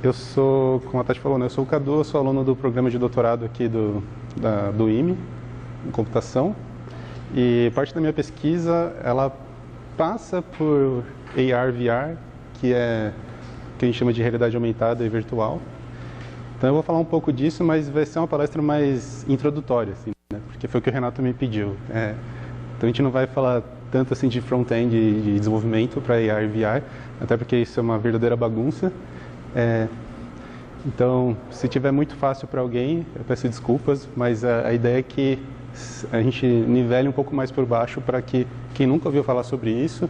Eu sou, como a Tati falou, né, eu sou o Cadu, eu sou aluno do programa de doutorado aqui do IME, em computação. E parte da minha pesquisa, ela passa por AR, VR, que a gente chama de realidade aumentada e virtual. Então eu vou falar um pouco disso, mas vai ser uma palestra mais introdutória, assim, né? Porque foi o que o Renato me pediu. Então a gente não vai falar tanto assim de front-end, de desenvolvimento para AR e VR, até porque isso é uma verdadeira bagunça. Então, se tiver muito fácil para alguém, eu peço desculpas, mas a ideia é que a gente nivele um pouco mais por baixo para que quem nunca ouviu falar sobre isso,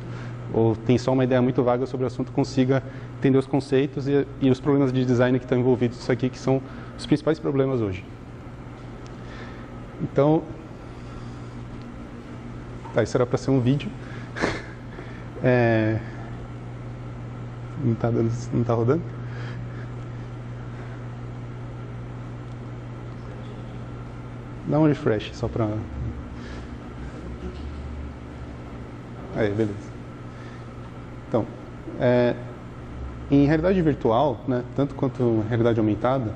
ou tem só uma ideia muito vaga sobre o assunto, consiga entender os conceitos e os problemas de design que estão envolvidos nisso aqui, que são os principais problemas hoje. Então, isso era para ser um vídeo. Não está rodando? Dá um refresh, só para... Aí, beleza. Então, em realidade virtual, né, tanto quanto em realidade aumentada,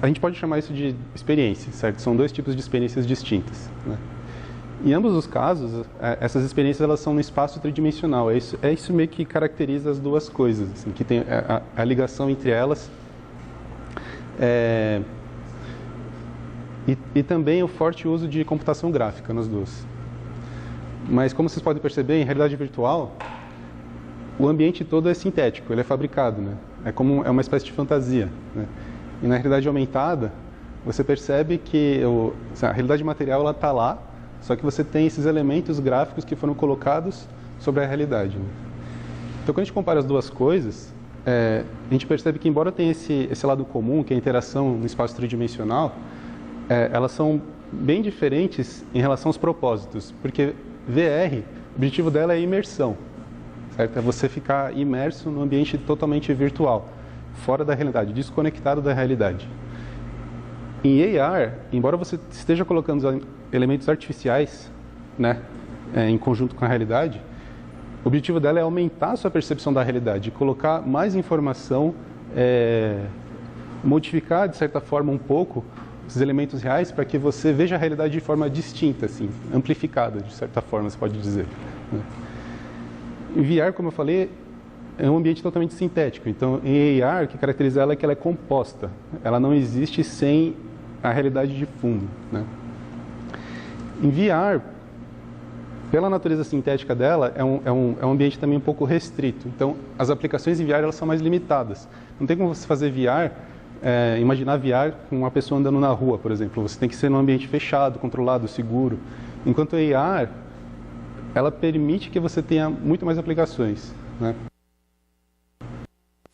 a gente pode chamar isso de experiência, certo? São dois tipos de experiências distintas, né? Em ambos os casos, essas experiências elas são no espaço tridimensional. É isso meio que caracteriza as duas coisas, assim, que tem a ligação entre elas. E também o forte uso de computação gráfica nas duas. Mas como vocês podem perceber, em realidade virtual, o ambiente todo é sintético, ele é fabricado, né? É uma espécie de fantasia, né? E na realidade aumentada, você percebe que a realidade material está lá, só que você tem esses elementos gráficos que foram colocados sobre a realidade, né? Então, quando a gente compara as duas coisas, a gente percebe que, embora tenha esse lado comum, que é a interação no espaço tridimensional, elas são bem diferentes em relação aos propósitos, porque VR, o objetivo dela é imersão, certo? É você ficar imerso num ambiente totalmente virtual, fora da realidade, desconectado da realidade. Em AR, embora você esteja colocando elementos artificiais, né, em conjunto com a realidade, o objetivo dela é aumentar a sua percepção da realidade, colocar mais informação, modificar de certa forma um pouco esses elementos reais para que você veja a realidade de forma distinta, assim, amplificada, de certa forma, você pode dizer, né? Em VR, como eu falei, é um ambiente totalmente sintético. Então, em AR, o que caracteriza ela é que ela é composta. Ela não existe sem a realidade de fundo, né? Em VR, pela natureza sintética dela, é um ambiente também um pouco restrito. Então, as aplicações em VR elas são mais limitadas. Não tem como você fazer VR, imaginar VR com uma pessoa andando na rua, por exemplo. Você tem que ser num ambiente fechado, controlado, seguro. Enquanto a AR, ela permite que você tenha muito mais aplicações, né?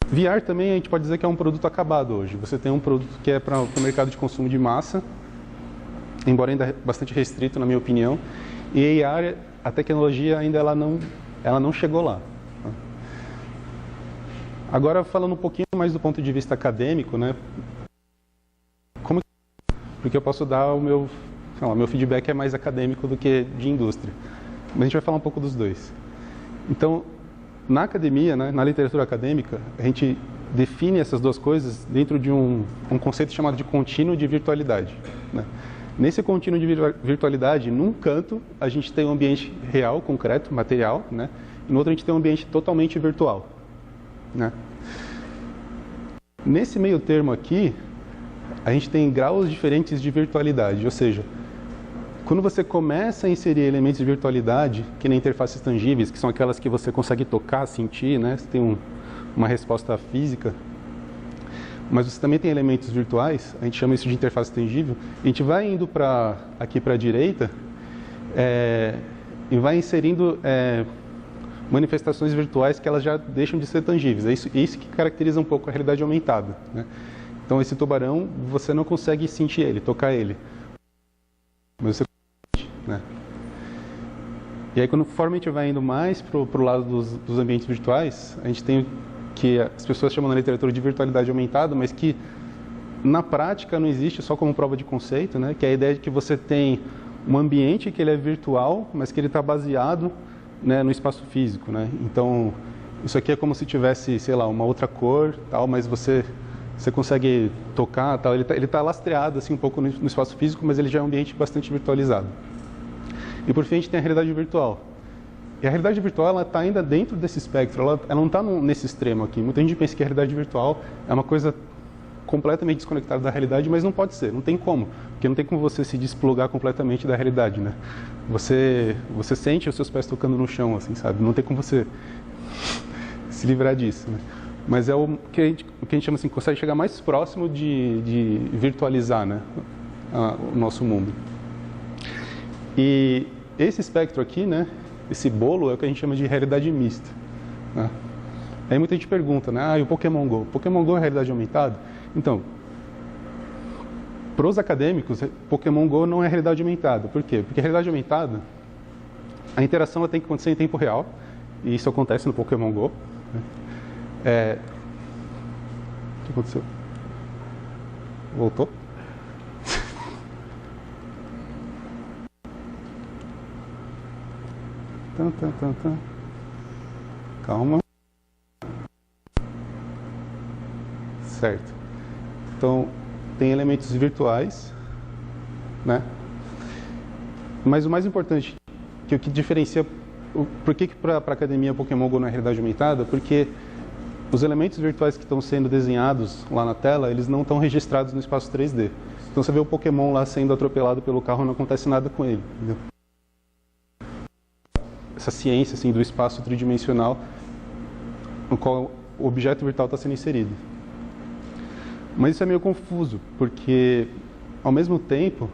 VR também a gente pode dizer que é um produto acabado hoje. Você tem um produto que é para o mercado de consumo de massa, embora ainda bastante restrito, na minha opinião. E AR, a tecnologia ainda ela não chegou lá. Agora, falando um pouquinho mais do ponto de vista acadêmico, né? Porque eu posso dar meu feedback é mais acadêmico do que de indústria. Mas a gente vai falar um pouco dos dois. Então, na academia, né, na literatura acadêmica, a gente define essas duas coisas dentro de um conceito chamado de contínuo de virtualidade, né? Nesse contínuo de virtualidade, num canto, a gente tem um ambiente real, concreto, material, né? E no outro a gente tem um ambiente totalmente virtual, né? Nesse meio termo aqui, a gente tem graus diferentes de virtualidade, ou seja, quando você começa a inserir elementos de virtualidade, que nem interfaces tangíveis, que são aquelas que você consegue tocar, sentir, né? Você tem uma resposta física, mas você também tem elementos virtuais, a gente chama isso de interface tangível. A gente vai indo aqui para a direita e vai inserindo manifestações virtuais que elas já deixam de ser tangíveis. É isso que caracteriza um pouco a realidade aumentada, né? Então, esse tubarão, você não consegue sentir ele, tocar ele, mas você sente, né? E aí, conforme a gente vai indo mais para o lado dos ambientes virtuais, a gente tem que as pessoas chamam na literatura de virtualidade aumentada, mas que na prática não existe só como prova de conceito, né? Que é a ideia de que você tem um ambiente que ele é virtual, mas que ele está baseado, né, no espaço físico, né? Então, Isso aqui é como se tivesse, sei lá, uma outra cor, tal, mas você consegue tocar, tal. Ele tá lastreado assim um pouco no espaço físico, mas ele já é um ambiente bastante virtualizado. E por fim a gente tem a realidade virtual. E a realidade virtual ela está ainda dentro desse espectro, ela não está nesse extremo aqui. Muita gente pensa que a realidade virtual é uma coisa completamente desconectada da realidade, mas não pode ser, não tem como, porque não tem como você se desplugar completamente da realidade, né? Você sente os seus pés tocando no chão, assim, sabe? Não tem como você se livrar disso, né? Mas é o que a gente chama assim, consegue chegar mais próximo de virtualizar, né, o nosso mundo. E esse espectro aqui, né, esse bolo é o que a gente chama de realidade mista, né? Aí muita gente pergunta, né, e o Pokémon Go? Pokémon Go é realidade aumentada? Então, para os acadêmicos, Pokémon Go não é realidade aumentada. Por quê? Porque a realidade aumentada, a interação ela tem que acontecer em tempo real, e isso acontece no Pokémon Go, né? O que aconteceu? Voltou? Calma. Certo. Então, tem elementos virtuais, né? Mas o mais importante, que o que diferencia, por que para a academia Pokémon Go não é realidade aumentada? Porque os elementos virtuais que estão sendo desenhados lá na tela, eles não estão registrados no espaço 3D. Então você vê o Pokémon lá sendo atropelado pelo carro, não acontece nada com ele, entendeu? Essa ciência assim, do espaço tridimensional no qual o objeto virtual está sendo inserido. Mas isso é meio confuso, porque ao mesmo tempo,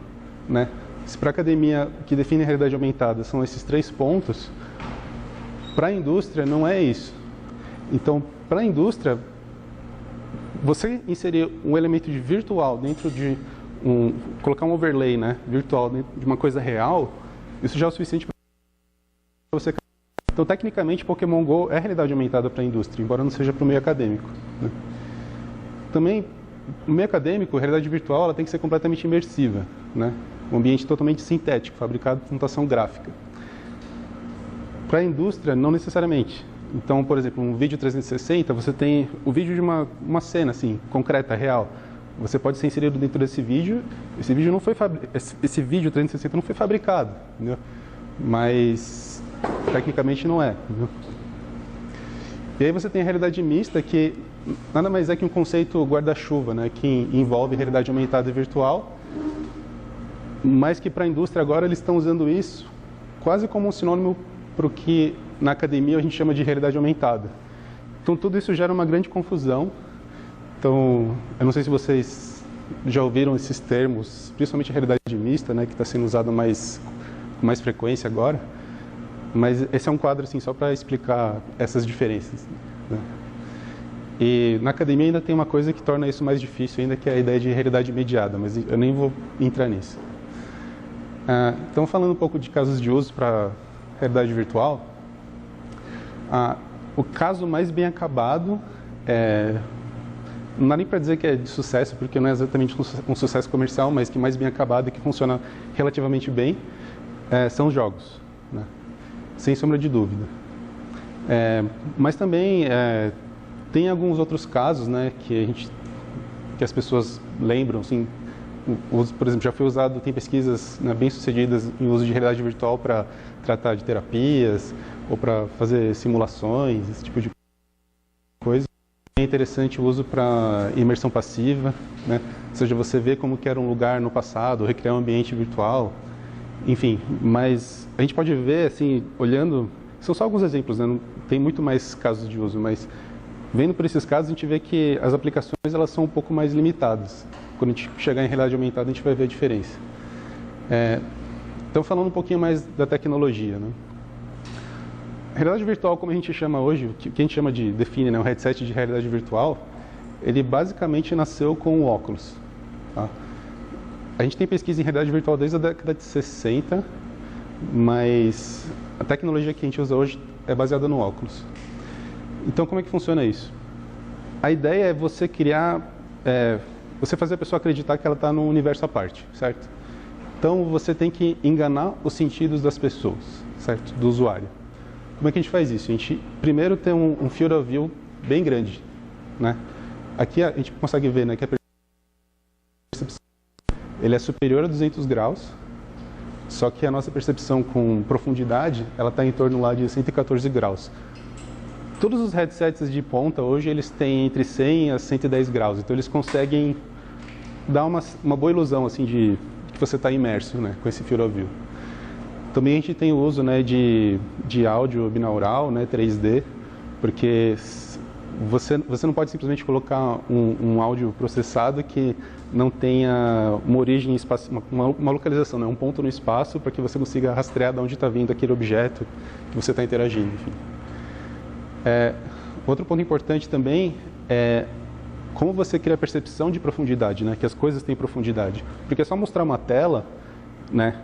né, se para a academia o que define a realidade aumentada são esses 3 pontos, para a indústria não é isso. Então, para a indústria, você inserir um elemento de virtual dentro de colocar um overlay, né, virtual dentro de uma coisa real, isso já é o suficiente para você. Então, tecnicamente, Pokémon Go é realidade aumentada para a indústria, embora não seja para o meio acadêmico, né? Também, no meio acadêmico, a realidade virtual ela tem que ser completamente imersiva, né? Um ambiente totalmente sintético, fabricado por computação gráfica. Para a indústria, não necessariamente. Então, por exemplo, um vídeo 360, você tem o vídeo de uma cena assim, concreta, real. Você pode ser inserido dentro desse vídeo. Esse vídeo 360 não foi fabricado, entendeu? Mas tecnicamente não é, entendeu? E aí você tem a realidade mista, que nada mais é que um conceito guarda-chuva, né, que envolve realidade aumentada e virtual, mas que para a indústria agora eles estão usando isso quase como um sinônimo para o que na academia a gente chama de realidade aumentada. Então tudo isso gera uma grande confusão. Então, eu não sei se vocês já ouviram esses termos, principalmente a realidade mista, né, que está sendo usada com mais frequência agora, mas esse é um quadro assim, só para explicar essas diferenças, né? E na academia ainda tem uma coisa que torna isso mais difícil ainda, que é a ideia de realidade mediada, mas eu nem vou entrar nisso. Então, falando um pouco de casos de uso para realidade virtual, o caso mais bem acabado, não dá nem para dizer que é de sucesso, porque não é exatamente um sucesso comercial, mas que mais bem acabado e que funciona relativamente bem, são os jogos, né? Sem sombra de dúvida. Mas também tem alguns outros casos, né, que as pessoas lembram, assim, por exemplo, já foi usado, tem pesquisas, né, bem-sucedidas em uso de realidade virtual para tratar de terapias ou para fazer simulações, esse tipo de coisa. É interessante o uso para imersão passiva, né? Ou seja, você vê como que era um lugar no passado, recriar um ambiente virtual, enfim. Mas a gente pode ver, assim, olhando, são só alguns exemplos, né? Não tem muito mais casos de uso, mas vendo por esses casos, a gente vê que as aplicações elas são um pouco mais limitadas. Quando a gente chegar em realidade aumentada, a gente vai ver a diferença. Então, falando um pouquinho mais da tecnologia, né? A realidade virtual, como a gente chama hoje, o que a gente define, né, um headset de realidade virtual, ele basicamente nasceu com o óculos, tá? A gente tem pesquisa em realidade virtual desde a década de 60, mas a tecnologia que a gente usa hoje é baseada no óculos. Então, como é que funciona isso? A ideia é você você fazer a pessoa acreditar que ela está num universo à parte, certo? Então, você tem que enganar os sentidos das pessoas, certo? Do usuário. Como é que a gente faz isso? A gente primeiro tem um field of view bem grande, né? Aqui a gente consegue ver, né, que a percepção ele é superior a 200 graus, só que a nossa percepção com profundidade ela está em torno lá de 114 graus. Todos os headsets de ponta hoje eles têm entre 100 a 110 graus, então eles conseguem dar uma boa ilusão assim de que você está imerso, né, com esse field of view. Também a gente tem o uso, né, de áudio binaural, né, 3D, porque você não pode simplesmente colocar um áudio processado que não tenha uma origem, uma localização, né, um ponto no espaço para que você consiga rastrear de onde está vindo aquele objeto que você está interagindo. Enfim. Outro ponto importante também é como você cria a percepção de profundidade, né, que as coisas têm profundidade. Porque só mostrar uma tela, né,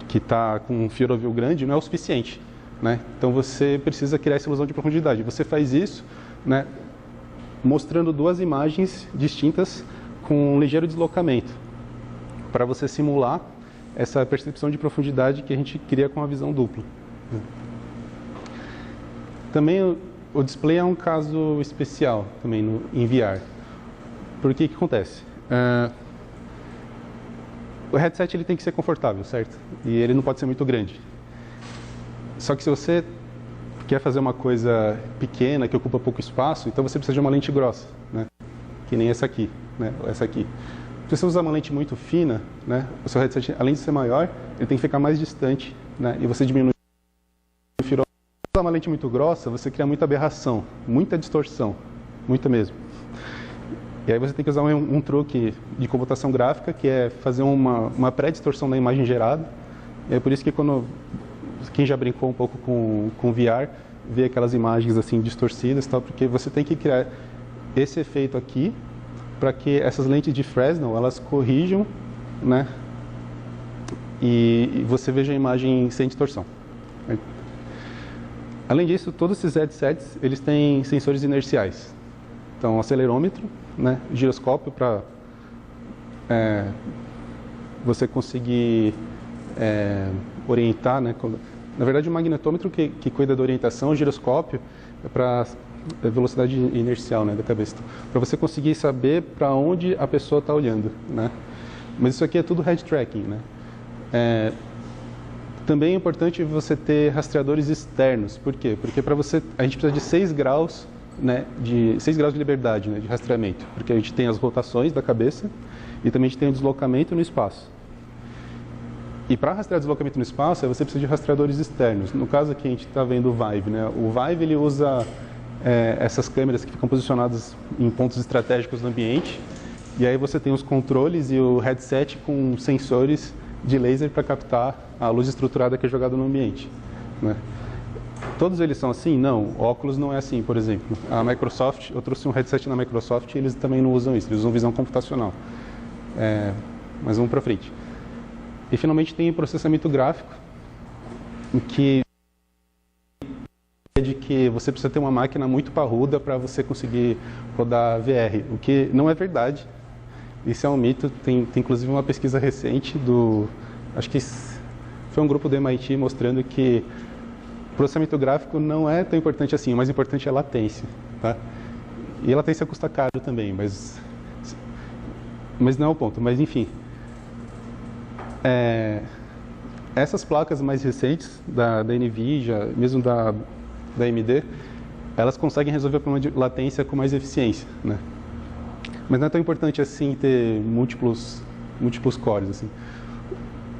que está com um field of view grande não é o suficiente, né? Então você precisa criar essa ilusão de profundidade. Você faz isso, né, mostrando duas imagens distintas com um ligeiro deslocamento, para você simular essa percepção de profundidade que a gente cria com a visão dupla. Também o display é um caso especial também em VR. Por que acontece? O headset ele tem que ser confortável, certo? E ele não pode ser muito grande. Só que se você quer fazer uma coisa pequena, que ocupa pouco espaço, então você precisa de uma lente grossa, né? Que nem essa aqui, né? Essa aqui. Se você usar uma lente muito fina, né? O seu headset, além de ser maior, ele tem que ficar mais distante, né? E você diminui o field of view. Se você usar uma lente muito grossa, você cria muita aberração, muita distorção, muita mesmo. E aí você tem que usar um truque de computação gráfica, que é fazer uma pré-distorção da imagem gerada. E é por isso que quem já brincou um pouco com VR, vê aquelas imagens assim distorcidas e tal, porque você tem que criar esse efeito aqui, para que essas lentes de Fresnel, elas corrijam, né? E você veja a imagem sem distorção. Além disso, todos esses headsets, eles têm sensores inerciais. Então, acelerômetro, né, giroscópio para você conseguir orientar, né? Na verdade, o magnetômetro que cuida da orientação, o giroscópio é para a velocidade inercial, né, da cabeça, para você conseguir saber para onde a pessoa está olhando, né? Mas isso aqui é tudo head tracking, né? Também é importante você ter rastreadores externos. Por quê? Porque a gente precisa de 6 graus, né, de 6 graus de liberdade, né, de rastreamento, porque a gente tem as rotações da cabeça e também a gente tem o deslocamento no espaço. E para rastrear deslocamento no espaço, você precisa de rastreadores externos. No caso aqui a gente está vendo o Vive, né? O Vive ele usa essas câmeras que ficam posicionadas em pontos estratégicos no ambiente, e aí você tem os controles e o headset com sensores de laser para captar a luz estruturada que é jogada no ambiente, né? Todos eles são assim? Não, o óculos não é assim, por exemplo. A Microsoft, eu trouxe um headset da Microsoft e eles também não usam isso, eles usam visão computacional. Mas vamos para frente. E finalmente tem processamento gráfico, que é de que você precisa ter uma máquina muito parruda para você conseguir rodar VR, o que não é verdade. Isso é um mito, tem inclusive uma pesquisa recente acho que foi um grupo do MIT mostrando que processamento gráfico não é tão importante assim, o mais importante é a latência, tá? E a latência custa caro também, mas não é o ponto. Mas enfim, essas placas mais recentes da NVIDIA, mesmo da AMD, elas conseguem resolver o problema de latência com mais eficiência, né? Mas não é tão importante assim ter múltiplos cores, assim.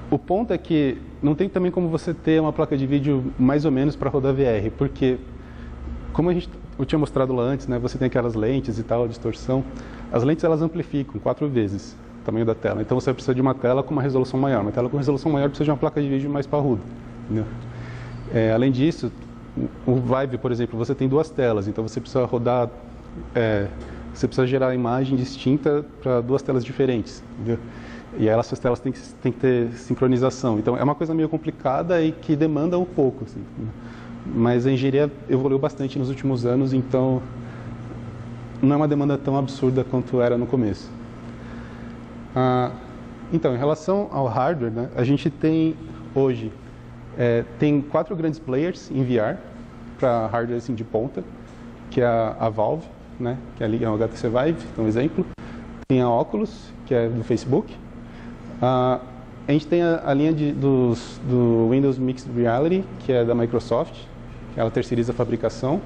O ponto é que não tem também como você ter uma placa de vídeo mais ou menos para rodar VR, porque, como eu tinha mostrado lá antes, né, você tem aquelas lentes e tal, a distorção. As lentes elas amplificam 4 vezes o tamanho da tela, então você precisa de uma tela com uma resolução maior. Uma tela com resolução maior precisa de uma placa de vídeo mais parruda, entendeu? Além disso, o Vive, por exemplo, você tem 2 telas, então você precisa rodar, você precisa gerar imagem distinta para 2 telas diferentes, entendeu? E aí essas telas têm que ter sincronização. Então é uma coisa meio complicada e que demanda um pouco, assim, né? Mas a engenharia evoluiu bastante nos últimos anos, então não é uma demanda tão absurda quanto era no começo. Então, em relação ao hardware, né, a gente tem hoje Tem 4 grandes players em VR para hardware assim, de ponta, que é a Valve, né, que ali é o HTC Vive, então um exemplo. Tem a Oculus, que é do Facebook. A gente tem a linha do Windows Mixed Reality, que é da Microsoft, que ela terceiriza a fabricação.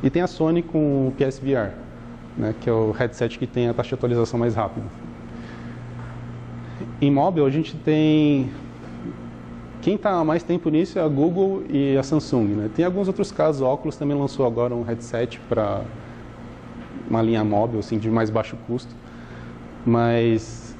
E tem a Sony com o PSVR, né, que é o headset que tem a taxa de atualização mais rápida. Em mobile, a gente tem... Quem está há mais tempo nisso é a Google e a Samsung, né? Tem alguns outros casos, a Oculus também lançou agora um headset para uma linha móvel, assim, de mais baixo custo. Mas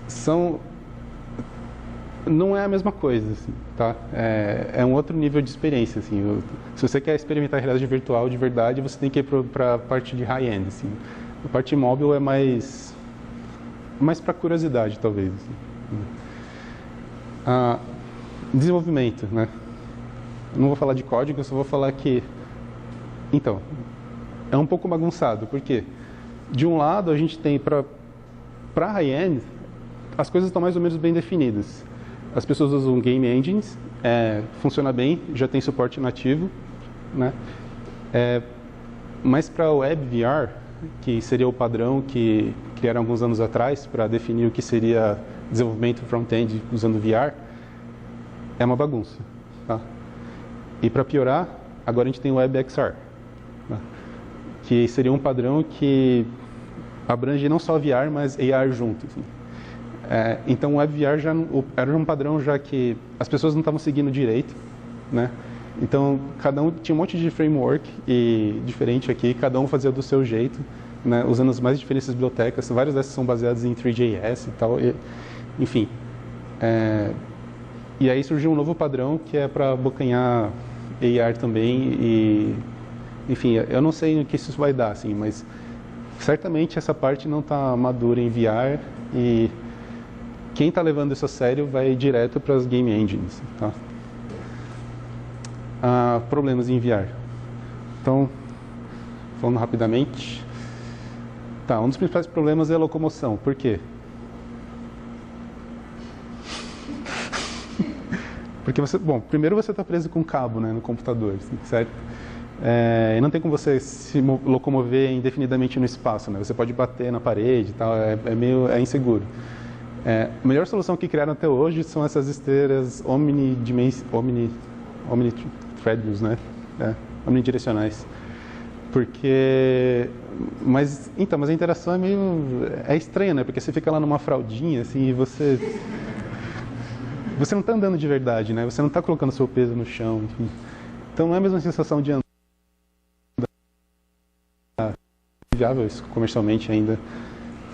não é a mesma coisa, assim, tá? É um outro nível de experiência, assim. Se você quer experimentar realidade virtual de verdade, você tem que ir para a parte de high-end, assim. A parte móvel é mais para curiosidade, talvez. Assim. Desenvolvimento, né? Eu não vou falar de código, eu só vou falar que... Então, é um pouco bagunçado, porque de um lado a gente tem para high-end, as coisas estão mais ou menos bem definidas. As pessoas usam game engines, funciona bem, já tem suporte nativo, né? Mas para web VR, que seria o padrão que criaram alguns anos atrás para definir o que seria desenvolvimento front-end usando VR, é uma bagunça, tá? E para piorar, agora a gente tem o WebXR, né? Que seria um padrão que abrange não só VR, mas AR junto. Assim. Então o WebVR era um padrão já que as pessoas não estavam seguindo direito, né? Então cada um tinha um monte de framework diferente aqui, cada um fazia do seu jeito, né? Usando as mais diferentes bibliotecas. Várias dessas são baseadas em 3JS e tal, enfim. E aí surgiu um novo padrão que é para abocanhar AR também enfim, eu não sei o que isso vai dar, assim, mas certamente essa parte não está madura em VR e quem está levando isso a sério vai direto para as game engines, tá? Problemas em VR. Então, falando rapidamente, um dos principais problemas é a locomoção. Por quê? Porque primeiro você está preso com um cabo, né, no computador, certo? E não tem como você se locomover indefinidamente no espaço, né? Você pode bater na parede e tal, é inseguro. A melhor solução que criaram até hoje são essas esteiras omnidireccionais, né? Omnidirecionais. Mas a interação é estranha, né? Porque você fica lá numa fraldinha, assim, e você não está andando de verdade, né? Você não está colocando seu peso no chão, enfim. Então não é a mesma sensação de andar viável isso comercialmente ainda.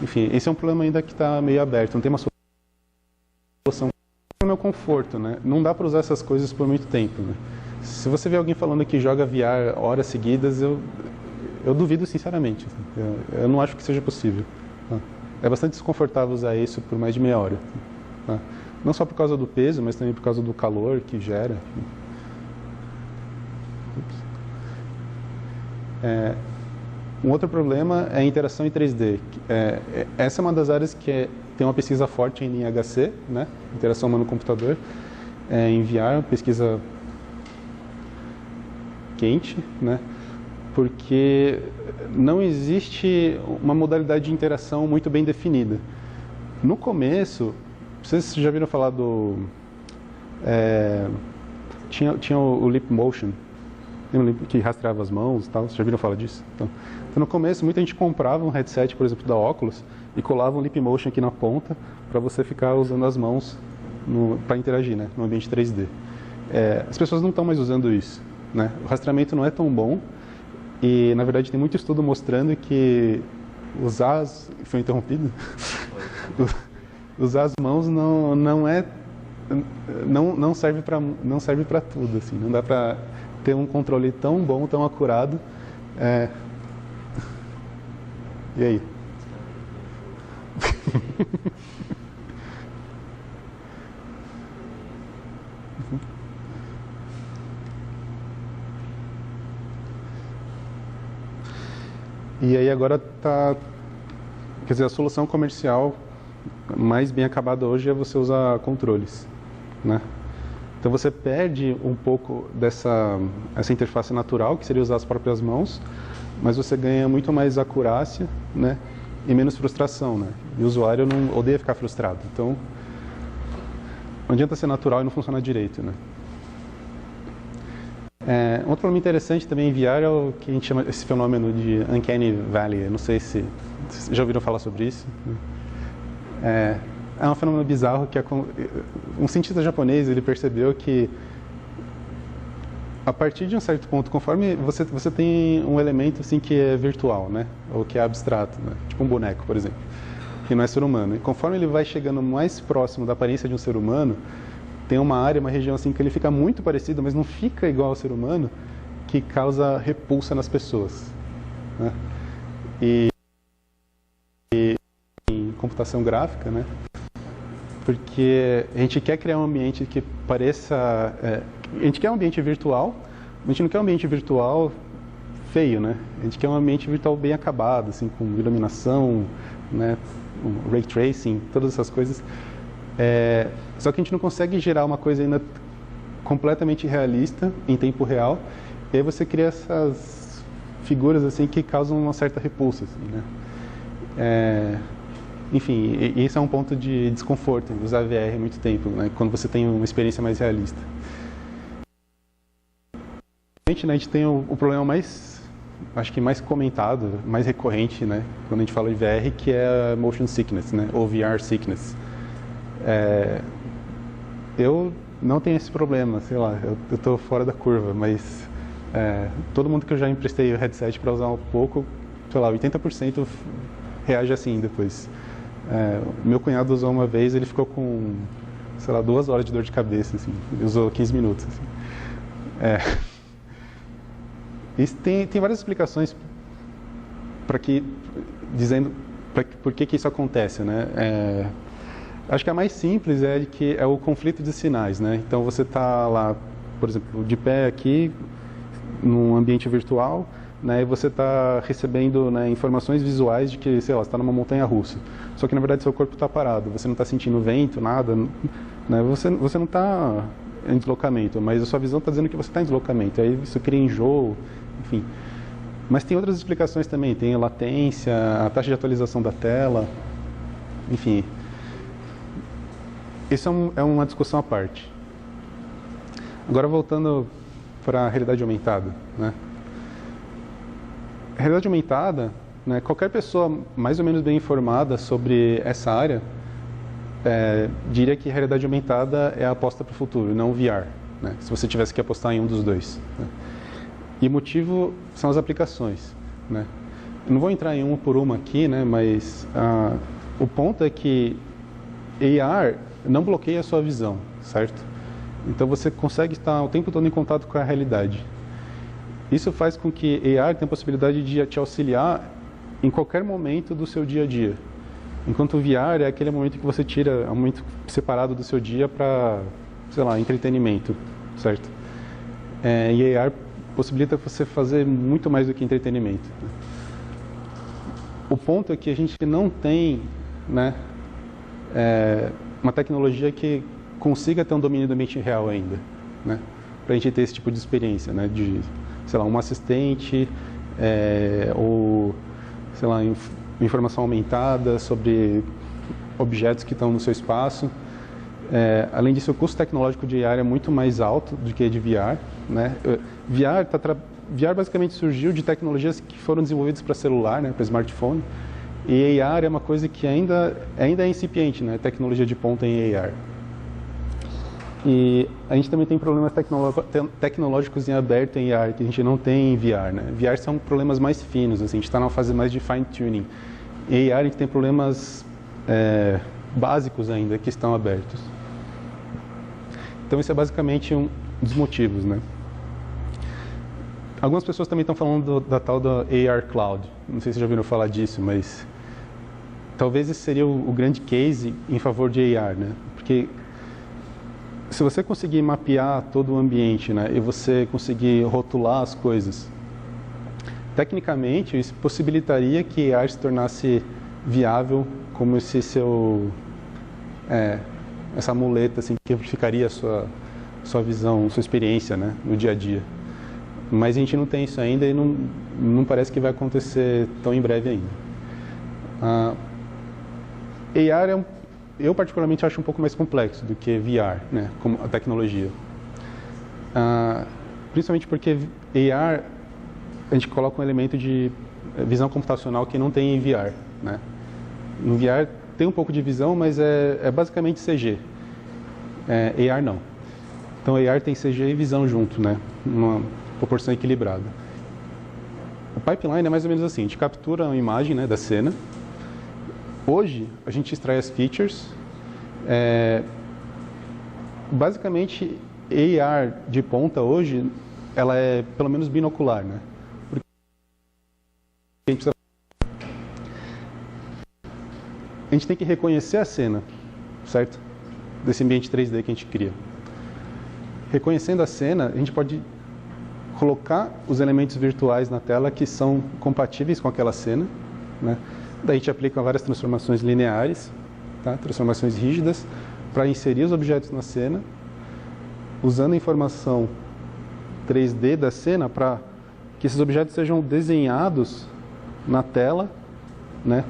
Enfim, esse é um problema ainda que está meio aberto, não tem uma solução. O meu conforto, né? Não dá para usar essas coisas por muito tempo, né? Se você vê alguém falando que joga VR horas seguidas, eu duvido sinceramente. Eu não acho que seja possível. Tá? É bastante desconfortável usar isso por mais de meia hora. Tá? Não só por causa do peso, mas também por causa do calor que gera. Um outro problema é a interação em 3D. Essa é uma das áreas que tem uma pesquisa forte em IHC, né? Interação humano-computador. Em VR, pesquisa quente, né? Porque não existe uma modalidade de interação muito bem definida. No começo, vocês já viram falar do... Tinha o Leap Motion, que rastreava as mãos e tal, vocês já viram falar disso? Então, no começo, muita gente comprava um headset, por exemplo, da Oculus, e colava um Leap Motion aqui na ponta, para você ficar usando as mãos para interagir, né, no ambiente 3D. As pessoas não estão mais usando isso, né? O rastreamento não é tão bom, e, na verdade, tem muito estudo mostrando que Foi interrompido? Usar as mãos não serve para tudo, assim, não dá para ter um controle tão bom, tão acurado. E aí? E aí agora quer dizer, a solução comercial mais bem acabada hoje é você usar controles, né? Então você perde um pouco essa interface natural, que seria usar as próprias mãos, mas você ganha muito mais acurácia, né? E menos frustração, né? E o usuário não odeia ficar frustrado. Então, não adianta ser natural e não funcionar direito, né? Um outro problema interessante também em VR é o que a gente chama esse fenômeno de Uncanny Valley. Eu não sei se já ouviram falar sobre isso. É um fenômeno bizarro que um cientista japonês ele percebeu que a partir de um certo ponto, conforme você tem um elemento assim que é virtual, né, ou que é abstrato, né, tipo um boneco, por exemplo, que não é ser humano. E conforme ele vai chegando mais próximo da aparência de um ser humano, tem uma área, uma região assim que ele fica muito parecido, mas não fica igual ao ser humano, que causa repulsa nas pessoas, né? E em computação gráfica, né? Porque a gente quer criar um ambiente que pareça... a gente quer um ambiente virtual, mas a gente não quer um ambiente virtual feio, né? A gente quer um ambiente virtual bem acabado, assim, com iluminação, né? Ray tracing, todas essas coisas. Só que a gente não consegue gerar uma coisa ainda completamente realista, em tempo real, e aí você cria essas figuras assim que causam uma certa repulsa, assim, né? Enfim, esse é um ponto de desconforto em usar VR há muito tempo, né? Quando você tem uma experiência mais realista. A gente tem o problema mais, acho que mais comentado, mais recorrente, né? Quando a gente fala de VR, que é a motion sickness, né? Ou VR sickness. Eu não tenho esse problema, sei lá, eu estou fora da curva, mas todo mundo que eu já emprestei o headset para usar um pouco, sei lá, 80% reage assim depois. Meu cunhado usou uma vez, ele ficou com, sei lá, 2 horas de dor de cabeça, assim, ele usou 15 minutos. Assim. Isso tem várias explicações dizendo por que isso acontece, né? Acho que a mais simples que é o conflito de sinais, né? Então você está lá, por exemplo, de pé aqui, num ambiente virtual, né? E você está recebendo, né, informações visuais de que, sei lá, você está numa montanha-russa. Só que na verdade seu corpo está parado, você não está sentindo vento, nada, né? Você não está em deslocamento, mas a sua visão está dizendo que você está em deslocamento. Aí isso cria enjoo, enfim. Mas tem outras explicações também, tem a latência, a taxa de atualização da tela, enfim. Isso é uma discussão à parte. Agora voltando para a realidade aumentada, né? A realidade aumentada, né, qualquer pessoa mais ou menos bem informada sobre essa área diria que a realidade aumentada é a aposta para o futuro, não o VR, né? Se você tivesse que apostar em um dos dois, né? E o motivo são as aplicações, né? Eu não vou entrar em uma por uma aqui, né, mas o ponto é que AR não bloqueia a sua visão, certo? Então você consegue estar o tempo todo em contato com a realidade. Isso faz com que AR tenha a possibilidade de te auxiliar em qualquer momento do seu dia a dia. Enquanto o VR é aquele momento que você tira, um momento separado do seu dia para, sei lá, entretenimento, certo? E AR possibilita você fazer muito mais do que entretenimento. O ponto é que a gente não tem, né, uma tecnologia que consiga ter um domínio do ambiente real ainda, né, para a gente ter esse tipo de experiência, né, de, sei lá, um assistente, ou, sei lá, informação aumentada sobre objetos que estão no seu espaço. Além disso, o custo tecnológico de AR é muito mais alto do que de VR, né? VR basicamente surgiu de tecnologias que foram desenvolvidas para celular, né, para smartphone, e AR é uma coisa que ainda é incipiente, né, tecnologia de ponta em AR. E a gente também tem problemas tecnológicos em aberto em AR que a gente não tem em VR, né? VR são problemas mais finos, assim, a gente está numa fase mais de fine-tuning. Em AR a gente tem problemas básicos ainda que estão abertos. Então isso é basicamente um dos motivos, né? Algumas pessoas também estão falando da tal da AR Cloud. Não sei se já ouviram falar disso, mas talvez esse seria o grande case em favor de AR, né? Porque se você conseguir mapear todo o ambiente, né, e você conseguir rotular as coisas, tecnicamente isso possibilitaria que AR se tornasse viável como essa muleta assim, que amplificaria a sua visão, sua experiência, né, no dia a dia. Mas a gente não tem isso ainda e não parece que vai acontecer tão em breve ainda. AR eu particularmente acho um pouco mais complexo do que VR, né, como a tecnologia. Principalmente porque AR a gente coloca um elemento de visão computacional que não tem em VR, né? Em VR tem um pouco de visão, mas é basicamente CG. AR não. Então AR tem CG e visão junto, né? Uma proporção equilibrada. O pipeline é mais ou menos assim: a gente captura uma imagem, né, da cena. Hoje a gente extrai as features. Basicamente AR de ponta hoje ela é pelo menos binocular, né? Porque a gente tem que reconhecer a cena, certo? Desse ambiente 3D que a gente cria. Reconhecendo a cena, a gente pode colocar os elementos virtuais na tela que são compatíveis com aquela cena, né? Daí a gente aplica várias transformações lineares, tá? Transformações rígidas, para inserir os objetos na cena, usando a informação 3D da cena para que esses objetos sejam desenhados na tela, né,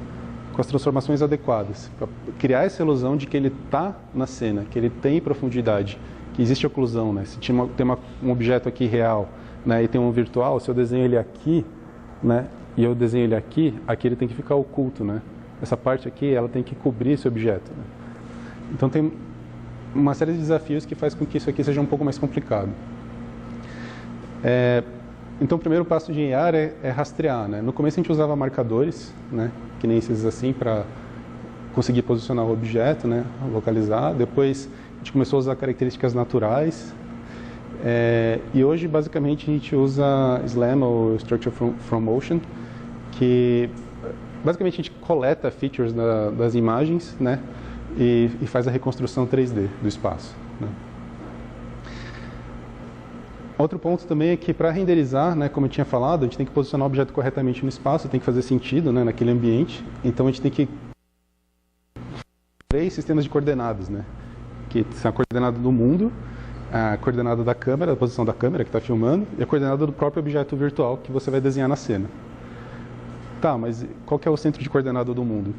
com as transformações adequadas, para criar essa ilusão de que ele está na cena, que ele tem profundidade, que existe oclusão, né? Se tem um objeto aqui real, né, e tem um virtual, se eu desenho ele aqui, né, e eu desenho ele aqui ele tem que ficar oculto, né? Essa parte aqui, ela tem que cobrir esse objeto, né? Então tem uma série de desafios que faz com que isso aqui seja um pouco mais complicado. Então o primeiro passo de AR é rastrear, né? No começo a gente usava marcadores, né, que nem esses assim, para conseguir posicionar o objeto, né, localizar. Depois a gente começou a usar características naturais. E hoje basicamente a gente usa SLAM, ou Structure from Motion, que basicamente a gente coleta features das imagens, né, e faz a reconstrução 3D do espaço, né. Outro ponto também é que para renderizar, né, como eu tinha falado, a gente tem que posicionar o objeto corretamente no espaço, tem que fazer sentido, né, naquele ambiente. Então a gente tem que 3 sistemas de coordenadas, né, que são a coordenada do mundo, a coordenada da câmera, a posição da câmera que está filmando, e a coordenada do próprio objeto virtual que você vai desenhar na cena. Tá, mas qual que é o centro de coordenada do mundo?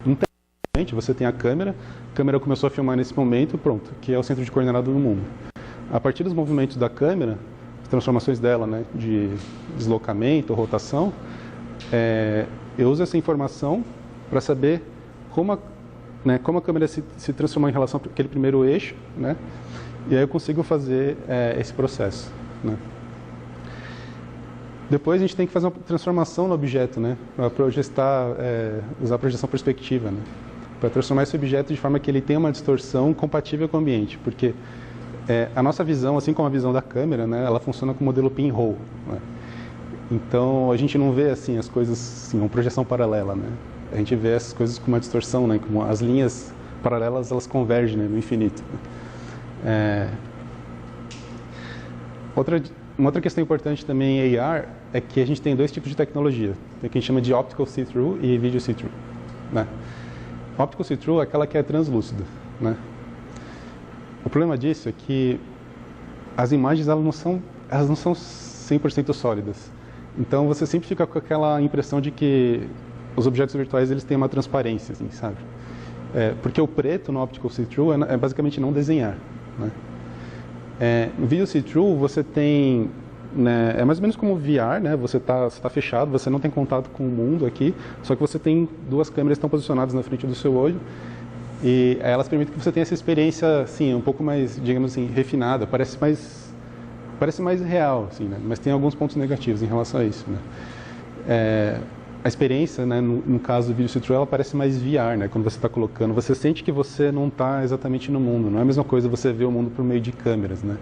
Não tem. Você tem a câmera começou a filmar nesse momento, pronto, que é o centro de coordenada do mundo. A partir dos movimentos da câmera, as transformações dela, né, de deslocamento, rotação, eu uso essa informação para saber como a câmera se transformou em relação àquele primeiro eixo, né, e aí eu consigo fazer esse processo, né. Depois a gente tem que fazer uma transformação no objeto, né, para usar a projeção perspectiva, né, para transformar esse objeto de forma que ele tenha uma distorção compatível com o ambiente, porque a nossa visão, assim como a visão da câmera, né, ela funciona com o modelo pinhole, né. Então a gente não vê assim as coisas, assim, uma projeção paralela, né. A gente vê essas coisas com uma distorção, né, como as linhas paralelas elas convergem, né, no infinito. Uma outra questão importante também em AR é que a gente tem 2 tipos de tecnologia. Tem o que a gente chama de Optical See-Through e Video See-Through, né? Optical See-Through é aquela que é translúcida, né? O problema disso é que as imagens elas não são 100% sólidas. Então você sempre fica com aquela impressão de que os objetos virtuais eles têm uma transparência, assim, sabe? Porque o preto no Optical See-Through é basicamente não desenhar, né? No Video See-Through você tem, né, é mais ou menos como VR, né? Você tá fechado, você não tem contato com o mundo aqui, só que você tem 2 câmeras que estão posicionadas na frente do seu olho e elas permitem que você tenha essa experiência, assim, um pouco mais, digamos assim, refinada, parece mais real, assim, né? Mas tem alguns pontos negativos em relação a isso, né? A experiência, né, no caso do Video See-Through, ela parece mais VR, né? Quando você está colocando, você sente que você não está exatamente no mundo. Não é a mesma coisa você ver o mundo por meio de câmeras, né?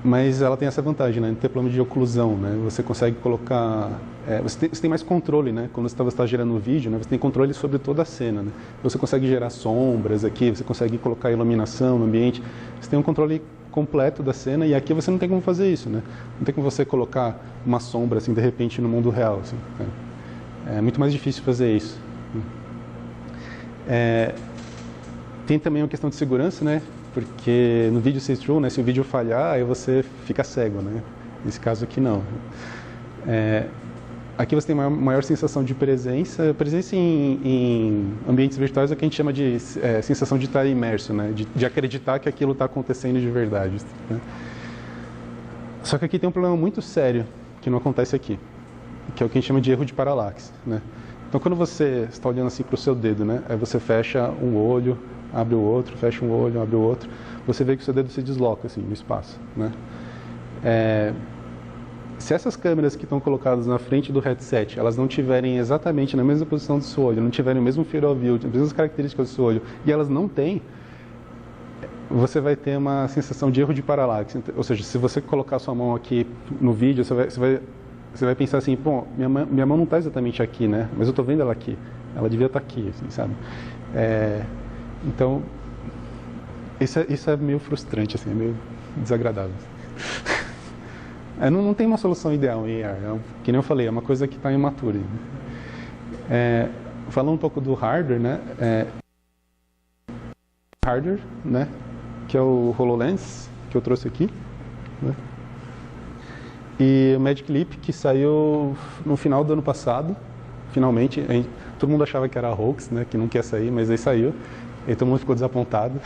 Mas ela tem essa vantagem, né? Não ter problema de oclusão, né? Você consegue colocar... você tem mais controle, né? Quando você está gerando o vídeo, né? Você tem controle sobre toda a cena, né? Você consegue gerar sombras aqui, você consegue colocar iluminação no ambiente. Você tem um controle completo da cena, e aqui você não tem como fazer isso, né? Não tem como você colocar uma sombra, assim, de repente, no mundo real, assim, né? É muito mais difícil fazer isso. Tem também uma questão de segurança, né? Porque no vídeo see-through, né, se o vídeo falhar, aí você fica cego, né? Nesse caso aqui, não. Aqui você tem uma maior sensação de presença. Presença em ambientes virtuais é o que a gente chama de sensação de estar imerso, né? De acreditar que aquilo está acontecendo de verdade, né? Só que aqui tem um problema muito sério que não acontece aqui, que é o que a gente chama de erro de paralaxe, né? Então, quando você está olhando assim para o seu dedo, né? Aí você fecha um olho, abre o outro, fecha um olho, abre o outro, você vê que o seu dedo se desloca assim no espaço, né? Se essas câmeras que estão colocadas na frente do headset, elas não tiverem exatamente na mesma posição do seu olho, não tiverem o mesmo field of view, as mesmas características do seu olho, e elas não têm, você vai ter uma sensação de erro de paralaxe. Ou seja, se você colocar sua mão aqui no vídeo, você vai pensar assim, bom, minha mão não está exatamente aqui, né? Mas eu estou vendo ela aqui. Ela devia estar aqui, assim, sabe? Então, isso é meio frustrante, assim, é meio desagradável. Não tem uma solução ideal em AR, que nem eu falei, é uma coisa que está imatura. Falando um pouco do hardware, né? Hardware, né? Que é o HoloLens, que eu trouxe aqui, né? E o Magic Leap, que saiu no final do ano passado, finalmente. Todo mundo achava que era hoax, né? Que não quer sair, mas aí saiu. E todo mundo ficou desapontado.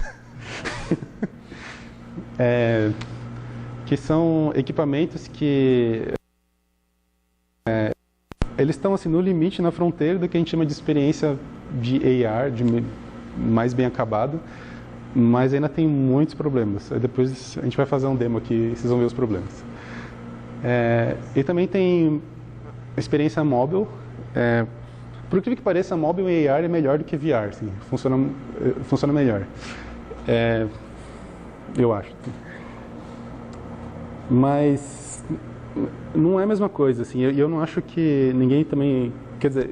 Que são equipamentos que eles estão assim no limite, na fronteira do que a gente chama de experiência de AR, de mais bem acabado, mas ainda tem muitos problemas. Aí depois a gente vai fazer um demo aqui e vocês vão ver os problemas. E também tem experiência móvel. Por incrível que pareça, móvel em AR é melhor do que VR, assim, funciona melhor. Eu acho. Mas não é a mesma coisa, assim. Eu não acho que ninguém também... Quer dizer,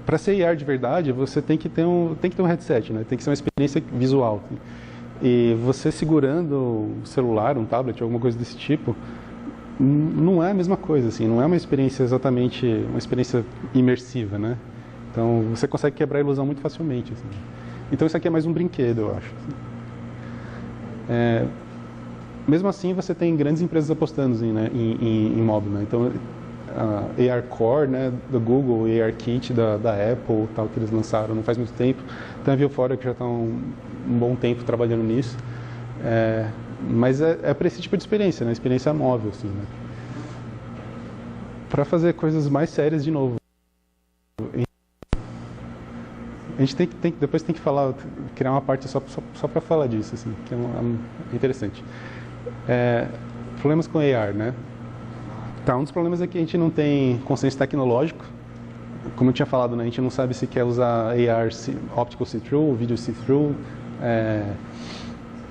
para ser AR de verdade, você tem que ter um headset, né? Tem que ser uma experiência visual. Assim. E você segurando um celular, um tablet, alguma coisa desse tipo, não é a mesma coisa, assim. Não é uma experiência exatamente... uma experiência imersiva, né? Então, você consegue quebrar a ilusão muito facilmente, assim. Então, isso aqui é mais um brinquedo, eu acho. Assim. Mesmo assim, você tem grandes empresas apostando em móvel, né? Então, a AR Core, né, do Google, a ARKit da Apple, tal, que eles lançaram não faz muito tempo. Tem a Viewfora, que já está um bom tempo trabalhando nisso. Mas é para esse tipo de experiência, né? Experiência móvel, assim, né? Para fazer coisas mais sérias de novo. A gente depois tem que criar uma parte só para falar disso, assim, que é interessante. Problemas com AR, né? Um dos problemas é que a gente não tem consenso tecnológico. Como eu tinha falado, né, a gente não sabe se quer usar AR Optical See-Through, Video See-Through,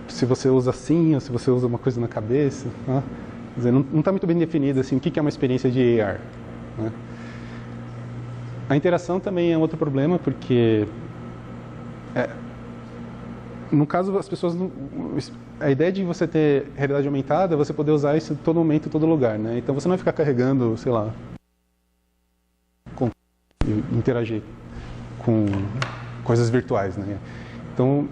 se você usa assim ou se você usa uma coisa na cabeça. Né? Quer dizer, não está muito bem definido assim, o que é uma experiência de AR. Né? A interação também é outro problema, porque no caso as pessoas a ideia de você ter realidade aumentada é você poder usar isso em todo momento, em todo lugar, né? Então você não vai ficar carregando, sei lá, interagir com coisas virtuais, né? Então,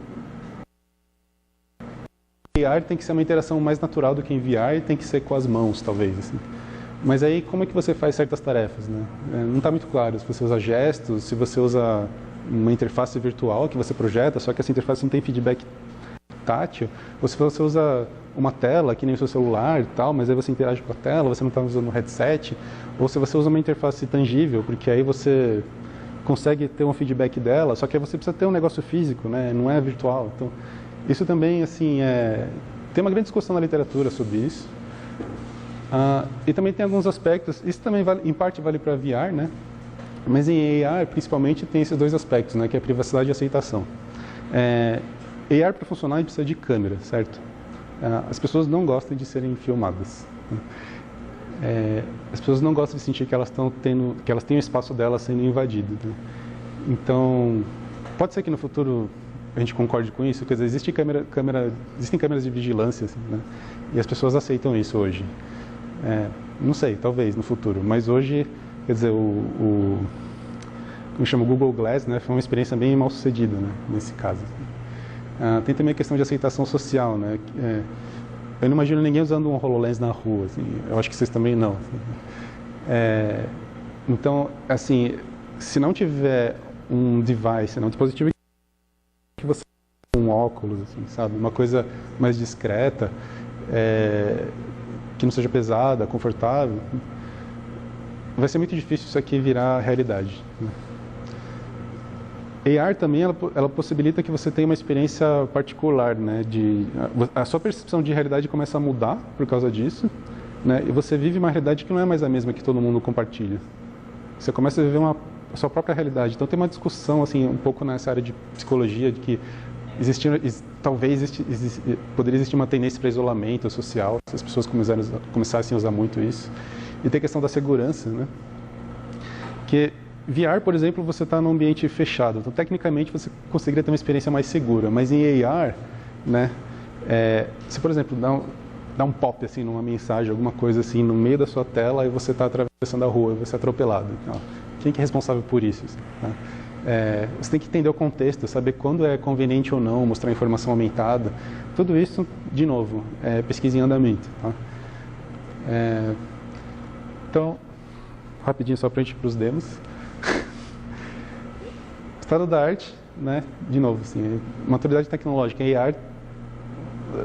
VR tem que ser uma interação mais natural do que em VR, e tem que ser com as mãos, talvez, assim. Mas aí, como é que você faz certas tarefas, né? Não está muito claro se você usa gestos, se você usa uma interface virtual que você projeta, só que essa interface não tem feedback tátil, ou se você usa uma tela, que nem o seu celular e tal, mas aí você interage com a tela, você não está usando um headset, ou se você usa uma interface tangível, porque aí você consegue ter um feedback dela, só que aí você precisa ter um negócio físico, né? Não é virtual. Então, isso também, assim, tem uma grande discussão na literatura sobre isso. E também tem alguns aspectos, isso também em parte vale para VR, né? Mas em AR, principalmente, tem esses dois aspectos, né? Que é a privacidade e a aceitação. AR para funcionar, a gente precisa de câmera, certo? As pessoas não gostam de serem filmadas. Né? As pessoas não gostam de sentir que elas têm o espaço delas sendo invadido. Né? Então, pode ser que no futuro a gente concorde com isso. Quer dizer, existem câmeras de vigilância, assim, né? E as pessoas aceitam isso hoje. Não sei, talvez no futuro, mas hoje, quer dizer, como chama, o Google Glass, né, foi uma experiência bem mal sucedida, né, nesse caso. Tem também a questão de aceitação social, né? Eu não imagino ninguém usando um HoloLens na rua, assim, eu acho que vocês também não. Então, assim, se não tiver um device, um dispositivo que você um óculos, assim, sabe, uma coisa mais discreta, que não seja pesada, confortável, vai ser muito difícil isso aqui virar realidade, né? AR também, ela possibilita que você tenha uma experiência particular, né? A sua percepção de realidade começa a mudar por causa disso, né? E você vive uma realidade que não é mais a mesma que todo mundo compartilha. Você começa a viver a sua própria realidade. Então tem uma discussão assim, um pouco nessa área de psicologia, de que poderia existir uma tendência para isolamento social, se as pessoas começassem a usar muito isso. E tem a questão da segurança, né? Que VR, por exemplo, você está num ambiente fechado, então tecnicamente você conseguiria ter uma experiência mais segura, mas em AR, né, se por exemplo dá um pop assim numa mensagem, alguma coisa assim no meio da sua tela e você está atravessando a rua e você é atropelado, então, quem que é responsável por isso? Né? Você tem que entender o contexto, saber quando é conveniente ou não mostrar informação aumentada, tudo isso, de novo, pesquisa em andamento. Tá? Então, rapidinho só para a gente ir para os demos. Estado da arte, né? De novo, assim, maturidade tecnológica em AR,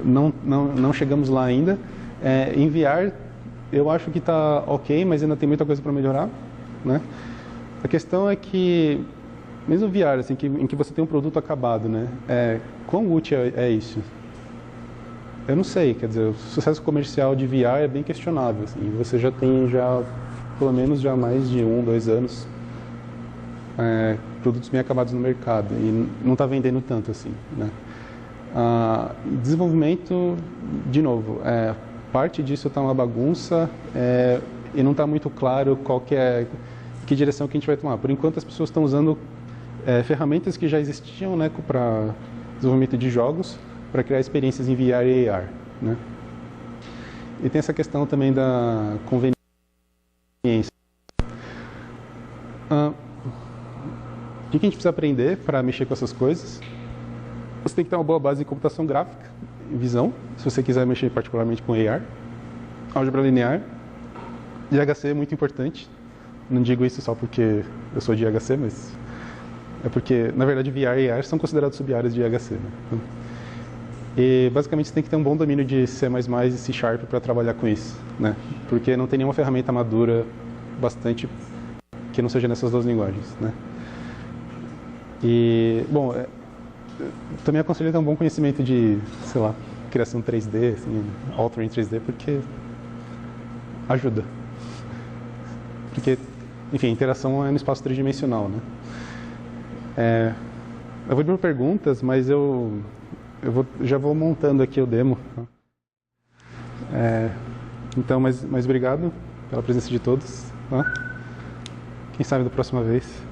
não chegamos lá ainda. Em VR, eu acho que está ok, mas ainda tem muita coisa para melhorar, né? A questão é que, mesmo VR, assim, em que você tem um produto acabado, né? Quão útil é isso? Eu não sei, quer dizer, o sucesso comercial de VR é bem questionável, assim, você já tem pelo menos mais de 1, 2 anos produtos bem acabados no mercado e não está vendendo tanto assim, né? Desenvolvimento, de novo, parte disso está uma bagunça e não está muito claro que direção que a gente vai tomar. Por enquanto as pessoas estão usando ferramentas que já existiam, né, para desenvolvimento de jogos, para criar experiências em VR e AR, né? E tem essa questão também da conveniência. O que a gente precisa aprender para mexer com essas coisas? Você tem que ter uma boa base em computação gráfica, em visão, se você quiser mexer particularmente com AR, álgebra linear, IHC é muito importante. Não digo isso só porque eu sou de IHC, mas é porque, na verdade, VR e AR são considerados sub-áreas de IHC, né? Então, e basicamente você tem que ter um bom domínio de C++ e C# para trabalhar com isso, né? Porque não tem nenhuma ferramenta madura bastante que não seja nessas duas linguagens, né? E, bom, também aconselho ter um bom conhecimento de, sei lá, criação 3D, assim, authoring 3D, porque ajuda. Porque, enfim, a interação é no espaço tridimensional, né? Eu vou ir para perguntas, mas já vou montando aqui o demo. Então, mas obrigado pela presença de todos. Tá? Quem sabe da próxima vez.